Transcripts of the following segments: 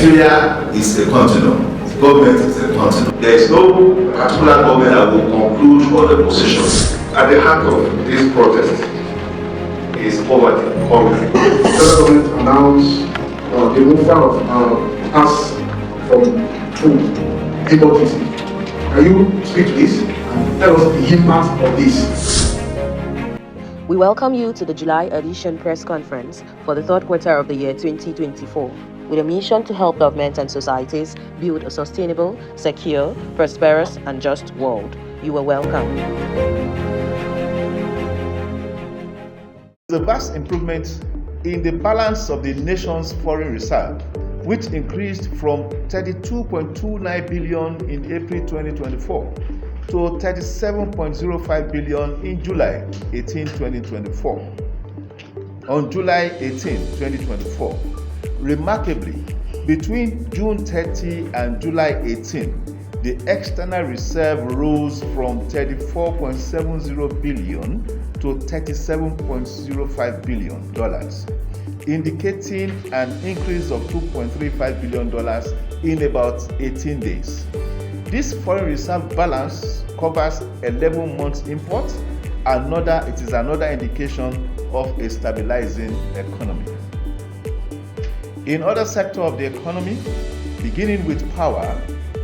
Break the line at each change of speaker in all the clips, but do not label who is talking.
Nigeria is a continuum. Government is a continuum. There is no particular government that will conclude all the positions. At the heart of this protest is poverty.
The federal government announced the removal of tax from food import duty. Can you speak to this and tell us the impact of this?
We welcome you to the July edition press conference for the third quarter of the year 2024, with a mission to help governments and societies build a sustainable, secure, prosperous, and just world. You are welcome.
The vast improvement in the balance of the nation's foreign reserve, which increased from 32.29 billion in April 2024 to 37.05 billion in July 18, 2024. On July 18, 2024, remarkably, between June 30 and July 18, the external reserve rose from 34.70 billion to $37.05 billion, indicating an increase of $2.35 billion in about 18 days. This foreign reserve balance covers 11 months import. It is another indication of a stabilizing economy. In other sectors of the economy, beginning with power,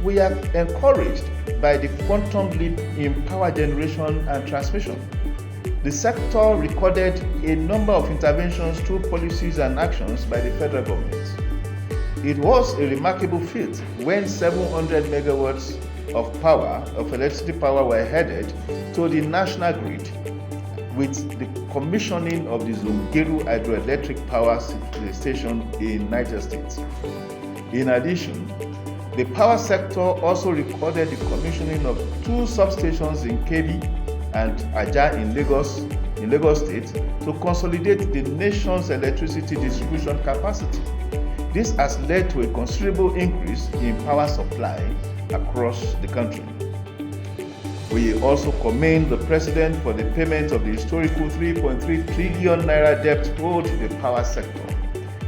we are encouraged by the quantum leap in power generation and transmission. The sector recorded a number of interventions through policies and actions by the federal government. It was a remarkable feat when 700 megawatts of electricity power were headed to the national grid with the commissioning of the Zungeru hydroelectric power station in Niger State. In addition, the power sector also recorded the commissioning of 2 substations in Kebbi and Abuja in Lagos State to consolidate the nation's electricity distribution capacity. This has led to a considerable increase in power supply across the country. We also commend the President for the payment of the historical 3.3 trillion naira debt owed to the power sector,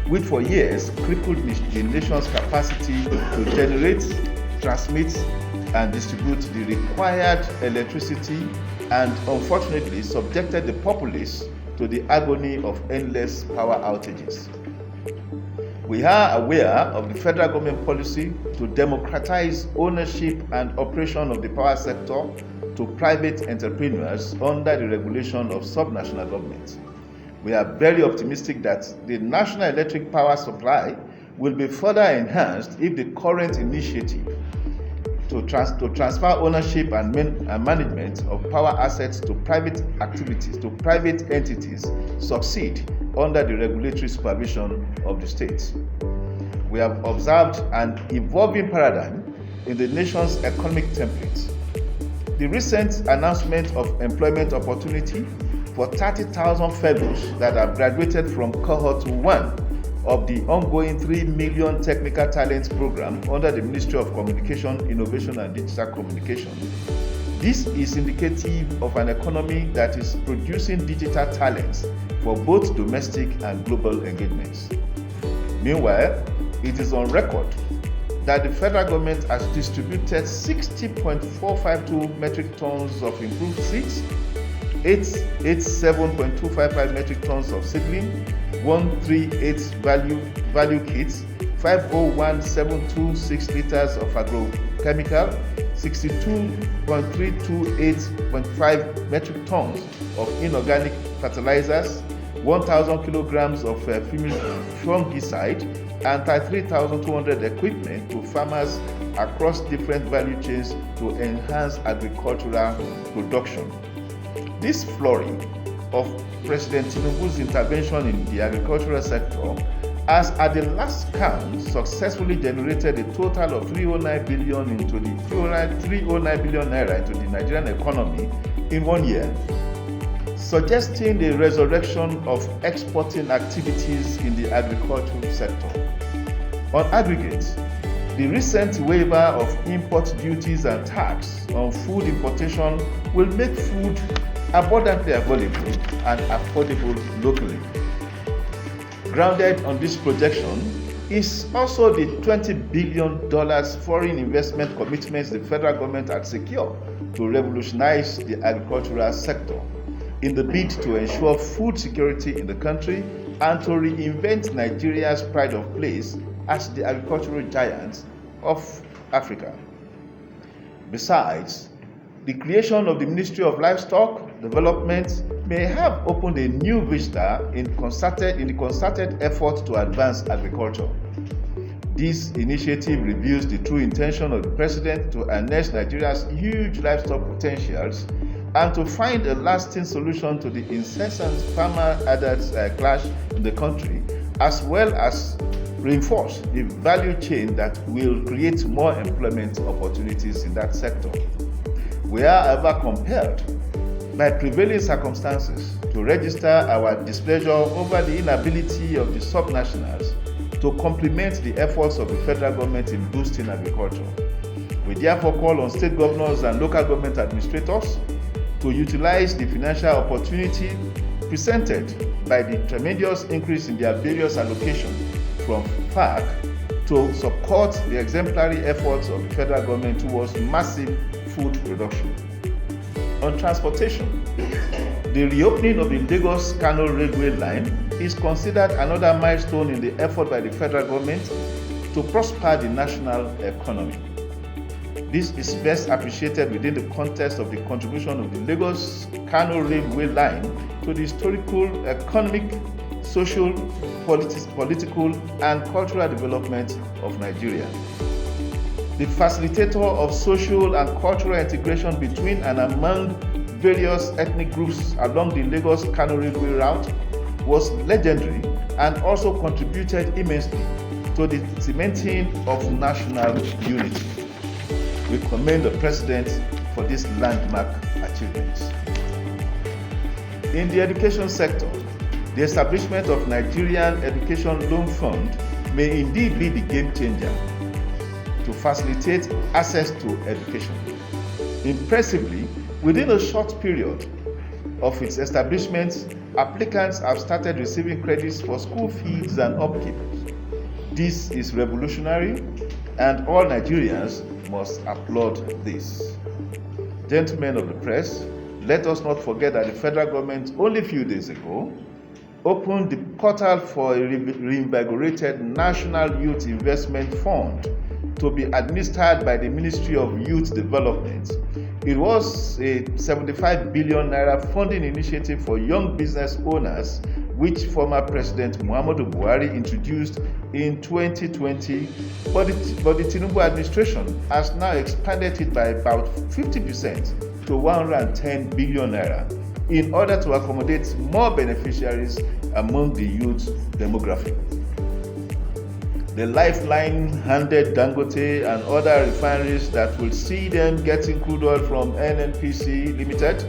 which for years crippled the nation's capacity to generate, transmit, and distribute the required electricity, and unfortunately subjected the populace to the agony of endless power outages. We are aware of the federal government policy to democratize ownership and operation of the power sector to private entrepreneurs under the regulation of subnational governments. We are very optimistic that the national electric power supply will be further enhanced if the current initiative to transfer ownership and management of power assets to private activities, to private entities, succeed under the regulatory supervision of the states. We have observed an evolving paradigm in the nation's economic template. The recent announcement of employment opportunity for 30,000 fellows that have graduated from cohort 1 of the ongoing 3 million technical talents program under the Ministry of Communication, Innovation and Digital Communication. This is indicative of an economy that is producing digital talents for both domestic and global engagements. Meanwhile, it is on record that the federal government has distributed 60.452 metric tons of improved seeds, 887.255 metric tons of seedling, 138 value kits, 501,726 liters of agrochemical, 62.328.5 metric tons of inorganic fertilizers, 1,000 kilograms of fungicide, and 33,200 equipment to farmers across different value chains to enhance agricultural production. This flurry of President Tinubu's intervention in the agricultural sector has, at the last count, successfully generated a total of 309 billion into the Nigerian economy in 1 year, suggesting the resurrection of exporting activities in the agricultural sector. On aggregate, the recent waiver of import duties and tax on food importation will make food abundantly available and affordable locally. Grounded on this projection, is also the $20 billion foreign investment commitments the federal government had secured to revolutionize the agricultural sector in the bid to ensure food security in the country and to reinvent Nigeria's pride of place as the agricultural giant of Africa. Besides, the creation of the Ministry of Livestock Development may have opened a new vista in the concerted effort to advance agriculture. This initiative reveals the true intention of the President to harness Nigeria's huge livestock potentials and to find a lasting solution to the incessant farmer-herders clash in the country, as well as reinforce the value chain that will create more employment opportunities in that sector. We are, however, compelled by prevailing circumstances to register our displeasure over the inability of the subnationals to complement the efforts of the federal government in boosting agriculture. We therefore call on state governors and local government administrators to utilize the financial opportunity presented by the tremendous increase in their various allocations from FARC to support the exemplary efforts of the federal government towards massive food production. On transportation, the reopening of the Lagos-Kano railway line is considered another milestone in the effort by the federal government to prosper the national economy. This is best appreciated within the context of the contribution of the Lagos-Kano railway line to the historical, economic, social, political, and cultural development of Nigeria. The facilitator of social and cultural integration between and among various ethnic groups along the Lagos-Kano railway route was legendary and also contributed immensely to the cementing of national unity. We commend the President for this landmark achievement. In the education sector, the establishment of Nigerian Education Loan Fund may indeed be the game changer to facilitate access to education. Impressively, within a short period of its establishment, applicants have started receiving credits for school fees and upkeep. This is revolutionary, and all Nigerians must applaud this. Gentlemen of the press, let us not forget that the federal government only a few days ago opened the portal for a reinvigorated National Youth Investment Fund to be administered by the Ministry of Youth Development. It was a 75 billion naira funding initiative for young business owners, which former President Muhammadu Buhari introduced in 2020, but the Tinubu administration has now expanded it by about 50% to 110 billion naira in order to accommodate more beneficiaries among the youth demographic. The lifeline handed Dangote and other refineries that will see them getting crude oil from NNPC Limited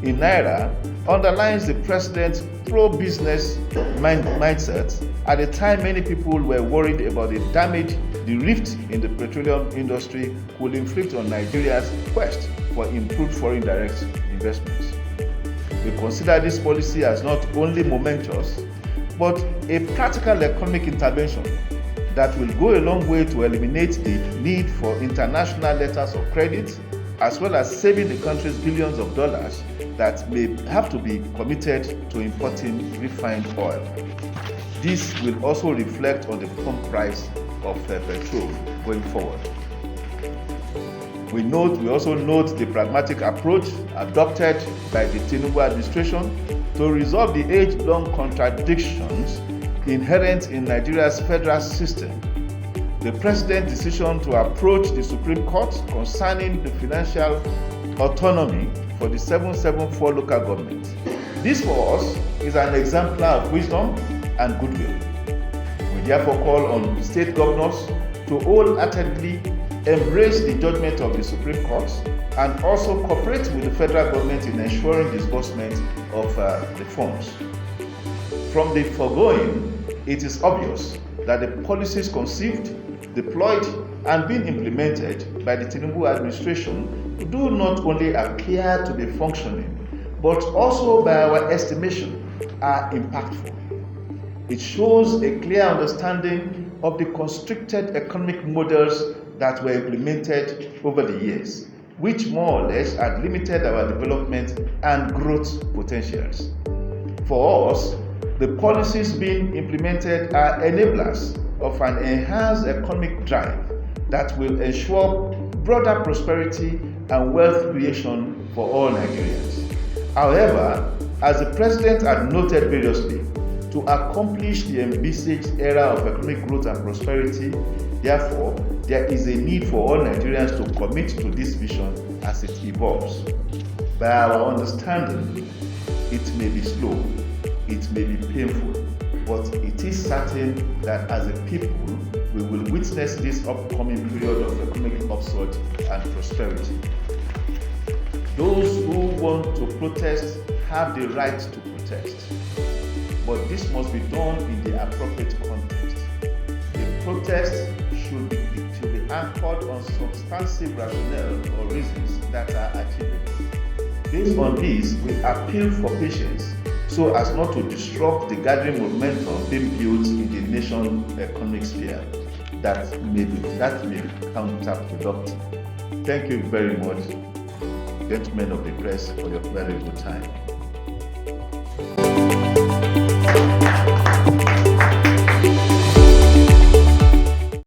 in Naira underlines the President's pro-business mindset at a time many people were worried about the damage the rift in the petroleum industry could inflict on Nigeria's quest for improved foreign direct investments. We consider this policy as not only momentous, but a practical economic intervention that will go a long way to eliminate the need for international letters of credit, as well as saving the country's billions of dollars that may have to be committed to importing refined oil. This will also reflect on the pump price of petrol going forward. We also note the pragmatic approach adopted by the Tinubu administration to resolve the age-long contradictions inherent in Nigeria's federal system. The President's decision to approach the Supreme Court concerning the financial autonomy for the 774 local governments. This for us is an exemplar of wisdom and goodwill. We therefore call on state governors to wholeheartedly embrace the judgment of the Supreme Court and also cooperate with the federal government in ensuring disbursement of the funds. From the foregoing, it is obvious that the policies conceived, deployed, and being implemented by the Tinubu administration do not only appear to be functioning, but also by our estimation are impactful. It shows a clear understanding of the constricted economic models that were implemented over the years, which more or less had limited our development and growth potentials. For us, the policies being implemented are enablers of an enhanced economic drive that will ensure broader prosperity and wealth creation for all Nigerians. However, as the President had noted previously, to accomplish the envisaged era of economic growth and prosperity, therefore, there is a need for all Nigerians to commit to this vision as it evolves. By our understanding, it may be slow, it may be painful, but it is certain that as a people, we will witness this upcoming period of economic upsurge and prosperity. Those who want to protest have the right to protest, but this must be done in the appropriate context. The protest should be anchored on substantive rationale or reasons that are achievable. Based on this, we appeal for patience so as not to disrupt the gathering momentum being built in the nation's economic sphere that may be counterproductive. Thank you very much, gentlemen of the press, for your very good time.